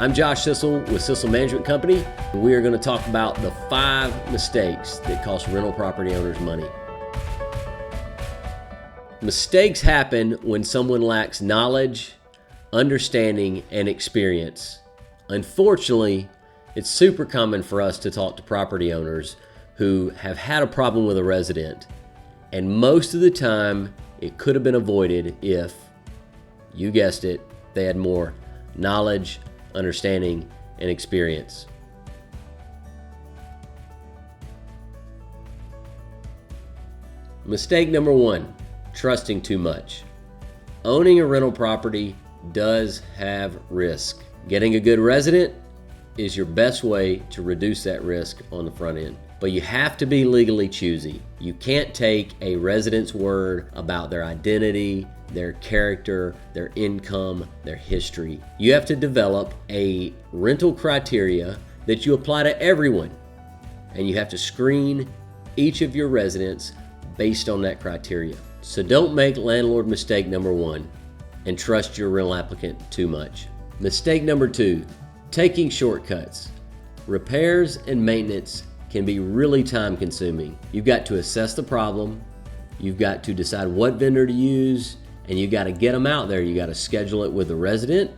I'm Josh Sissel with Sissel Management Company, and we are going to talk about the 5 mistakes that cost rental property owners money. Mistakes happen when someone lacks knowledge, understanding, and experience. Unfortunately, it's super common for us to talk to property owners who have had a problem with a resident, and most of the time it could have been avoided if, you guessed it, they had more knowledge, understanding, and experience. Mistake number 1, trusting too much. Owning a rental property does have risk. Getting a good resident is your best way to reduce that risk on the front end. But you have to be legally choosy. You can't take a resident's word about their identity, their character, their income, their history. You have to develop a rental criteria that you apply to everyone. And you have to screen each of your residents based on that criteria. So don't make landlord mistake number 1 and trust your rental applicant too much. Mistake number 2, taking shortcuts. Repairs and maintenance can be really time consuming. You've got to assess the problem, you've got to decide what vendor to use, and you got to get them out there. You got to schedule it with the resident,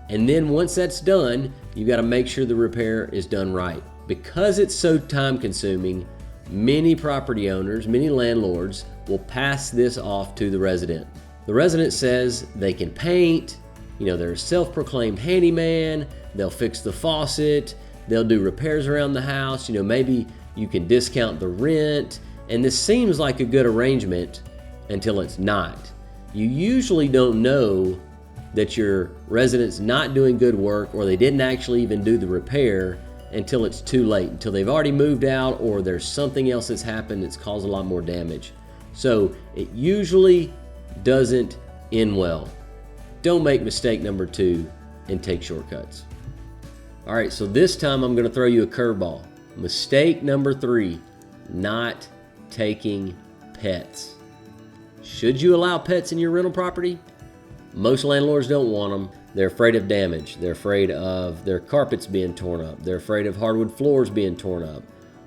and then once that's done, you got to make sure the repair is done right. Because it's so time consuming, many property owners, many landlords will pass this off to the resident. The resident says they can paint, they're a self-proclaimed handyman, they'll fix the faucet, they'll do repairs around the house, maybe you can discount the rent, and this seems like a good arrangement until it's not. You usually don't know that your resident's not doing good work or they didn't actually even do the repair until it's too late, until they've already moved out or there's something else that's happened that's caused a lot more damage. So it usually doesn't end well. Don't make mistake number 2 and take shortcuts. All right, so this time I'm going to throw you a curveball. Mistake number 3, not taking pets. Should you allow pets in your rental property? Most landlords don't want them. They're afraid of damage. They're afraid of their carpets being torn up. They're afraid of hardwood floors being torn up.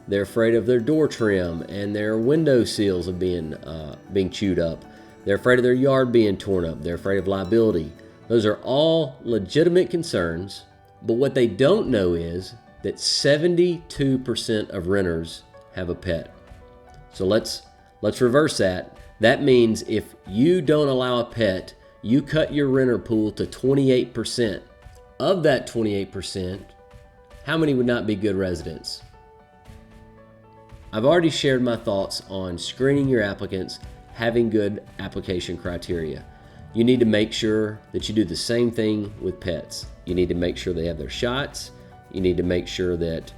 They're afraid of their door trim and their window seals of being chewed up. They're afraid of their yard being torn up. They're afraid of liability. Those are all legitimate concerns. But what they don't know is that 72% of renters have a pet. So let's reverse that. That means if you don't allow a pet, you cut your renter pool to 28%. Of that 28%, how many would not be good residents? I've already shared my thoughts on screening your applicants, having good application criteria. You need to make sure that you do the same thing with pets. You need to make sure they have their shots. You need to make sure that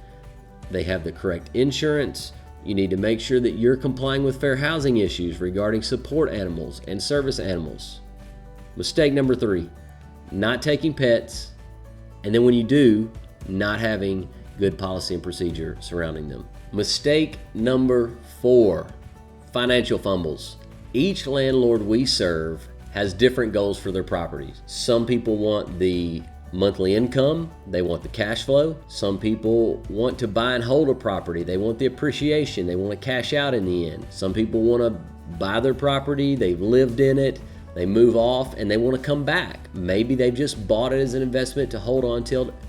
they have the correct insurance. You need to make sure that you're complying with fair housing issues regarding support animals and service animals. Mistake number 3, not taking pets, and then when you do, not having good policy and procedure surrounding them. Mistake number 4, financial fumbles. Each landlord we serve has different goals for their properties. Some people want the monthly income, they want the cash flow. Some people want to buy and hold a property, they want the appreciation, they want to cash out in the end. Some people want to buy their property, they've lived in it, they move off and they want to come back. Maybe they've just bought it as an investment to hold on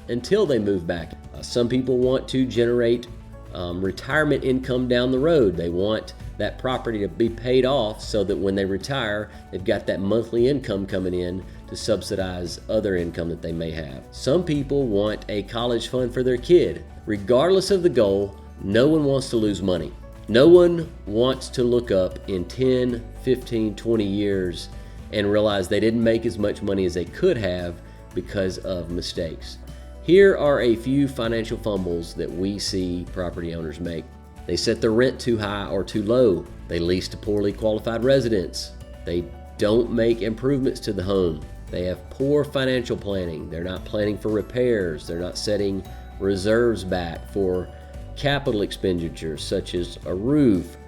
until they move back. Some people want to generate retirement income down the road. They want that property to be paid off so that when they retire, they've got that monthly income coming in to subsidize other income that they may have. Some people want a college fund for their kid. Regardless of the goal, no one wants to lose money. No one wants to look up in 10, 15, 20 years and realize they didn't make as much money as they could have because of mistakes. Here are a few financial fumbles that we see property owners make. They set their rent too high or too low. They lease to poorly qualified residents. They don't make improvements to the home. They have poor financial planning. They're not planning for repairs. They're not setting reserves back for capital expenditures such as a roof,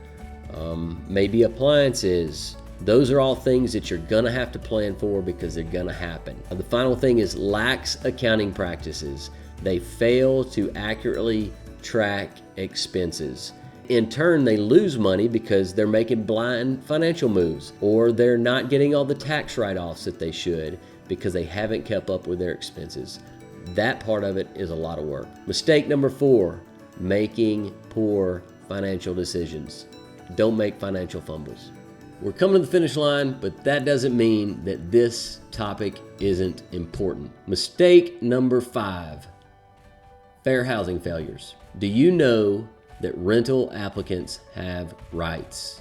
maybe appliances, Those are all things that you're gonna have to plan for because they're gonna happen. The final thing is lax accounting practices. They fail to accurately track expenses. In turn, they lose money because they're making blind financial moves, or they're not getting all the tax write-offs that they should because they haven't kept up with their expenses. That part of it is a lot of work. Mistake number 4, making poor financial decisions. Don't make financial fumbles. We're coming to the finish line, but that doesn't mean that this topic isn't important. Mistake number 5, fair housing failures. Do you know that rental applicants have rights?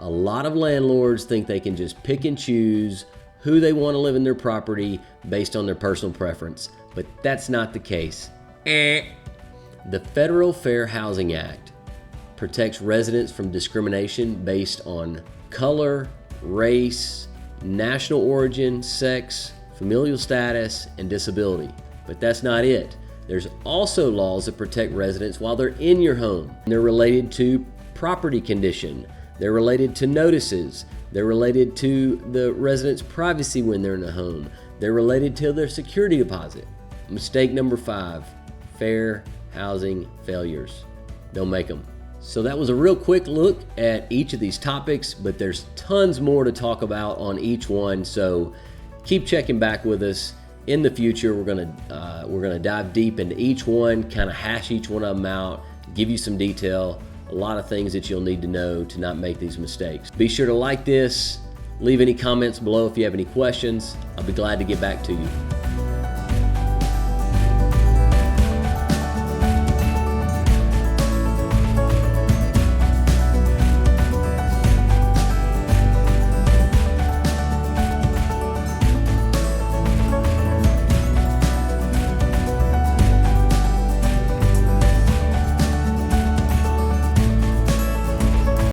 A lot of landlords think they can just pick and choose who they want to live in their property based on their personal preference, but that's not the case. The Federal Fair Housing Act protects residents from discrimination based on color, race, national origin, sex, familial status, and disability. But that's not it. There's also laws that protect residents while they're in your home. They're related to property condition. They're related to notices. They're related to the resident's privacy when they're in the home. They're related to their security deposit. Mistake number 5, fair housing failures. Don't make them. So that was a real quick look at each of these topics, but there's tons more to talk about on each one. So keep checking back with us. In the future, we're gonna dive deep into each one, kind of hash each one of them out, give you some detail, a lot of things that you'll need to know to not make these mistakes. Be sure to like this, leave any comments below if you have any questions. I'll be glad to get back to you.